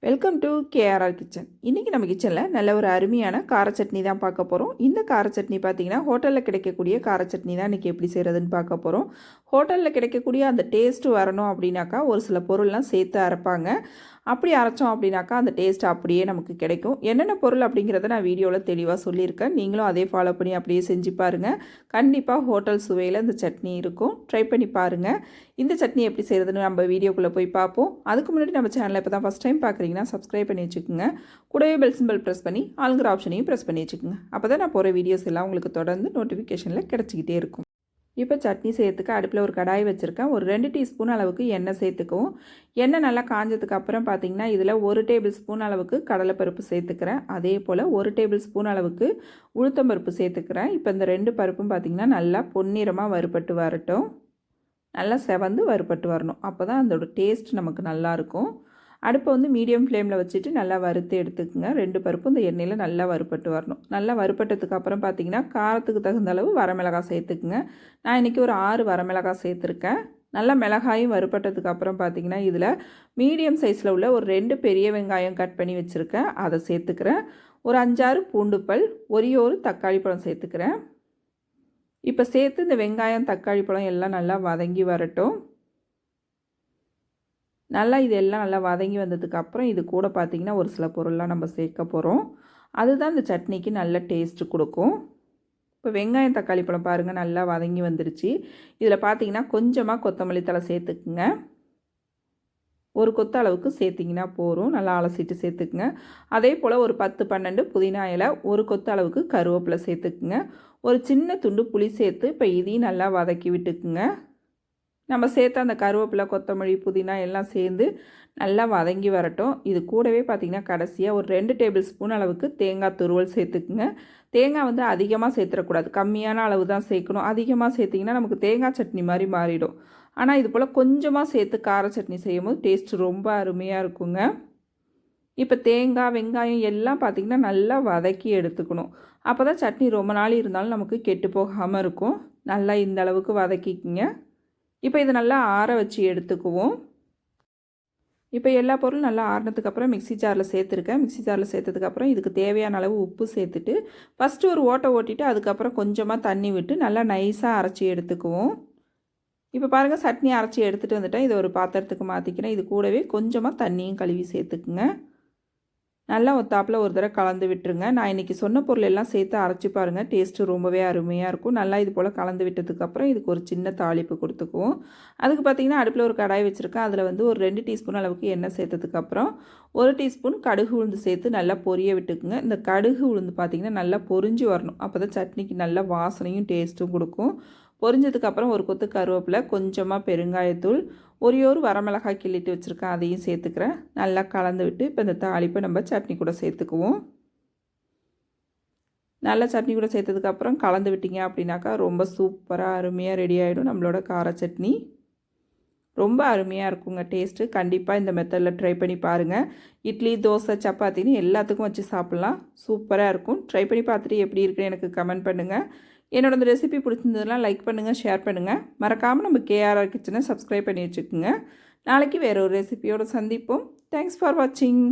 Welcome to KRR kitchen. இன்றைக்கி நம்ம கிச்சனில் நல்ல ஒரு அருமையான கார சட்னி தான் பார்க்க போகிறோம். இந்த கார சட்னி பார்த்திங்கன்னா ஹோட்டலில் கிடைக்கக்கூடிய கார சட்னி தான் இன்றைக்கி எப்படி செய்கிறதுன்னு பார்க்க போகிறோம். ஹோட்டலில் கிடைக்கக்கூடிய அந்த டேஸ்ட்டு வரணும் அப்படின்னாக்கா ஒரு சில பொருள்லாம் சேர்த்து அரைப்பாங்க. அப்படி அரைச்சோம் அப்படின்னாக்கா அந்த டேஸ்ட் அப்படியே நமக்கு கிடைக்கும். என்னென்ன பொருள் அப்படிங்கிறத நான் வீடியோவில் தெளிவாக சொல்லியிருக்கேன். நீங்களும் அதே ஃபாலோ பண்ணி அப்படியே செஞ்சு பாருங்கள். கண்டிப்பாக ஹோட்டல் சுவையில் இந்த சட்னி இருக்கும். ட்ரை பண்ணி பாருங்கள். இந்த சட்னி எப்படி செய்கிறதுன்னு நம்ம வீடியோக்குள்ளே போய் பார்ப்போம். அதுக்கு முன்னாடி நம்ம சேனலை இப்போ தான் ஃபஸ்ட் டைம் பார்க்குறீங்கன்னா சப்ஸ்கிரைப் பண்ணி வச்சுக்கோங்க. கூடவே பெல் சிம்பிள் ப்ரெஸ் பண்ணி ஆளுங்கிற ஆப்ஷனையும் ப்ரெஸ் பண்ணி வச்சுக்கோங்க. அப்போ தான் நான் போகிற வீடியோஸ் எல்லாம் உங்களுக்கு தொடர்ந்து நோட்டிஃபிகேஷனில் கிடச்சிக்கிட்டே இருக்கும். இப்போ சட்னி செய்யறதுக்கு அடுப்பில் ஒரு கடாய் வச்சுருக்கேன். ஒரு 2 டீஸ்பூன் அளவுக்கு எண்ணெய் சேர்த்துக்குவோம். எண்ணெய் நல்லா காஞ்சதுக்கு அப்புறம் பார்த்திங்கன்னா இதில் 1 டேபிள் ஸ்பூன் அளவுக்கு கடலைப்பருப்பு சேர்த்துக்கிறேன். அதே போல் 1 டேபிள் ஸ்பூன் அளவுக்கு உளுத்தம்பருப்பு சேர்த்துக்கிறேன். இப்போ இந்த 2 பருப்பும் பார்த்திங்கன்னா நல்லா பொன்னிறமாக வறுபட்டு வரட்டும். நல்லா செவந்து வறுபட்டு வரணும். அப்போ தான் அதோட டேஸ்ட் நமக்கு நல்லாயிருக்கும். அடுப்பை வந்து மீடியம் ஃப்ளேமில் வச்சுட்டு நல்லா வறுத்து எடுத்துக்கோங்க. 2 பருப்பும் இந்த எண்ணெயில் நல்லா வறுபட்டு வரணும். நல்லா வறுபட்டதுக்கு அப்புறம் பார்த்திங்கன்னா காரத்துக்கு தகுந்த அளவு வரமிளகாய் சேர்த்துக்குங்க. நான் இன்றைக்கி ஒரு 6 வரமிளகாய் சேர்த்துருக்கேன். நல்லா மிளகாயும் வறுபட்டதுக்கு அப்புறம் பார்த்திங்கன்னா இதில் மீடியம் சைஸில் உள்ள ஒரு 2 பெரிய வெங்காயம் கட் பண்ணி வச்சுருக்கேன். அதை சேர்த்துக்கிறேன். ஒரு 5-6 பூண்டுப்பல், ஒரே ஒரு தக்காளி பழம் சேர்த்துக்கிறேன். இப்போ சேர்த்து இந்த வெங்காயம் தக்காளி பழம் எல்லாம் நல்லா வதங்கி வரட்டும். நல்லா இதெல்லாம் நல்லா வதங்கி வந்ததுக்கப்புறம் இது கூட பார்த்திங்கன்னா ஒரு சில பொருள்லாம் நம்ம சேர்க்க போகிறோம். அதுதான் இந்த சட்னிக்கு நல்ல டேஸ்ட்டு கொடுக்கும். இப்போ வெங்காயம் தக்காளி பழம் பாருங்கள் நல்லா வதங்கி வந்துருச்சு. இதில் பார்த்திங்கன்னா கொஞ்சமாக கொத்தமல்லி தழை சேர்த்துக்குங்க. ஒரு கொத்த அளவுக்கு சேர்த்திங்கன்னா போதும். நல்லா அலசிட்டு சேர்த்துக்குங்க. அதே போல் ஒரு 10-12 புதினா இலை, ஒரு கொத்த அளவுக்கு கருவேப்பிலை சேர்த்துக்குங்க. ஒரு சின்ன துண்டு புளி சேர்த்து இப்போ இதையும் நல்லா வதக்கி விட்டுக்குங்க. நம்ம சேர்த்து அந்த கருவேப்பிலை, கொத்தமல்லி, புதினா எல்லாம் சேர்ந்து நல்லா வதங்கி வரட்டும். இது கூடவே பார்த்திங்கன்னா கடைசியாக ஒரு 2 டேபிள் ஸ்பூன் அளவுக்கு தேங்காய் துருவல் சேர்த்துக்குங்க. தேங்காய் வந்து அதிகமாக சேர்த்துடக்கூடாது. கம்மியான அளவு தான் சேர்க்கணும். அதிகமாக சேர்த்திங்கன்னா நமக்கு தேங்காய் சட்னி மாதிரி மாறிடும். ஆனால் இது போல் கொஞ்சமாக சேர்த்து கார சட்னி செய்யும்போது டேஸ்ட்டு ரொம்ப அருமையாக இருக்குங்க. இப்போ தேங்காய், வெங்காயம் எல்லாம் பார்த்திங்கன்னா நல்லா வதக்கி எடுத்துக்கணும். அப்போ தான் சட்னி ரொம்ப நாள் இருந்தாலும் நமக்கு கெட்டு போகாமல் இருக்கும். நல்லா இந்த அளவுக்கு வதக்கிக்குங்க. இப்போ இதை நல்லா ஆற வச்சு எடுத்துக்குவோம். இப்போ எல்லா பொருளும் நல்லா ஆறினதுக்கப்புறம் மிக்ஸி ஜாரில் சேர்த்துருக்கேன். மிக்ஸி ஜாரில் சேர்த்ததுக்கப்புறம் இதுக்கு தேவையான அளவு உப்பு சேர்த்துட்டு ஃபஸ்ட்டு ஒரு ஓட்டை ஓட்டிட்டு அதுக்கப்புறம் கொஞ்சமாக தண்ணி விட்டு நல்லா நைஸாக அரைச்சி எடுத்துக்குவோம். இப்போ பாருங்கள் சட்னி அரைச்சி எடுத்துகிட்டு வந்துட்டேன். இதை ஒரு பாத்திரத்துக்கு மாற்றிக்கிறேன். இது கூடவே கொஞ்சமாக தண்ணியும் கழுவி சேர்த்துக்குங்க. நல்லா ஒத்தாப்பில் ஒரு தடவை கலந்து விட்டுருங்க. நான் இன்றைக்கி சொன்ன பொருள் எல்லாம் சேர்த்து அரைச்சி பாருங்கள். டேஸ்ட்டு ரொம்பவே அருமையாக இருக்கும். நல்லா இது போல் கலந்து விட்டதுக்கப்புறம் இதுக்கு ஒரு சின்ன தாளிப்பு கொடுத்துக்குவோம். அதுக்கு பார்த்திங்கன்னா அடுப்பில் ஒரு கடாய் வச்சுருக்கேன். அதில் வந்து ஒரு 2 டீஸ்பூன் அளவுக்கு எண்ணெய் சேர்த்ததுக்கப்புறம் 1 டீஸ்பூன் கடுகு உளுந்து சேர்த்து நல்லா பொரிய விட்டுக்குங்க. இந்த கடுகு உளுந்து பார்த்திங்கன்னா நல்லா பொரிஞ்சு வரணும். அப்போ தான் சட்னிக்கு நல்ல வாசனையும் டேஸ்ட்டும் கொடுக்கும். பொரிஞ்சதுக்கப்புறம் ஒரு கொத்து கருவேப்பிலை, கொஞ்சமாக பெருங்காயத்தூள், ஒரே ஒரு வரமிளகாய் கிள்ளிட்டு வச்சுருக்கேன். அதையும் சேர்த்துக்கிறேன். நல்லா கலந்து விட்டு இப்போ இந்த தாளிப்பை நம்ம சட்னி கூட சேர்த்துக்குவோம். நல்லா சட்னி கூட சேர்த்ததுக்கப்புறம் கலந்து விட்டிங்க அப்படின்னாக்கா ரொம்ப சூப்பராக அருமையாக ரெடி ஆகிடும் நம்மளோட கார சட்னி. ரொம்ப அருமையாக இருக்குங்க டேஸ்ட்டு. கண்டிப்பாக இந்த மெத்தடில் ட்ரை பண்ணி பாருங்கள். இட்லி, தோசை, சப்பாத்தின்னு எல்லாத்துக்கும் வச்சு சாப்பிட்லாம். சூப்பராக இருக்கும். ட்ரை பண்ணி பார்த்துட்டு எப்படி இருக்குன்னு எனக்கு கமெண்ட் பண்ணுங்கள். என்னோட இந்த ரெசிபி பிடிச்சிருந்ததுலாம் லைக் பண்ணுங்கள், ஷேர் பண்ணுங்கள். மறக்காமல் நம்ம கேஆர்ஆர் கிச்சனை சப்ஸ்கிரைப் பண்ணி வச்சுக்கோங்க. நாளைக்கு வேறு ஒரு ரெசிபியோடு சந்திப்போம். தேங்க்ஸ் ஃபார் வாட்சிங்.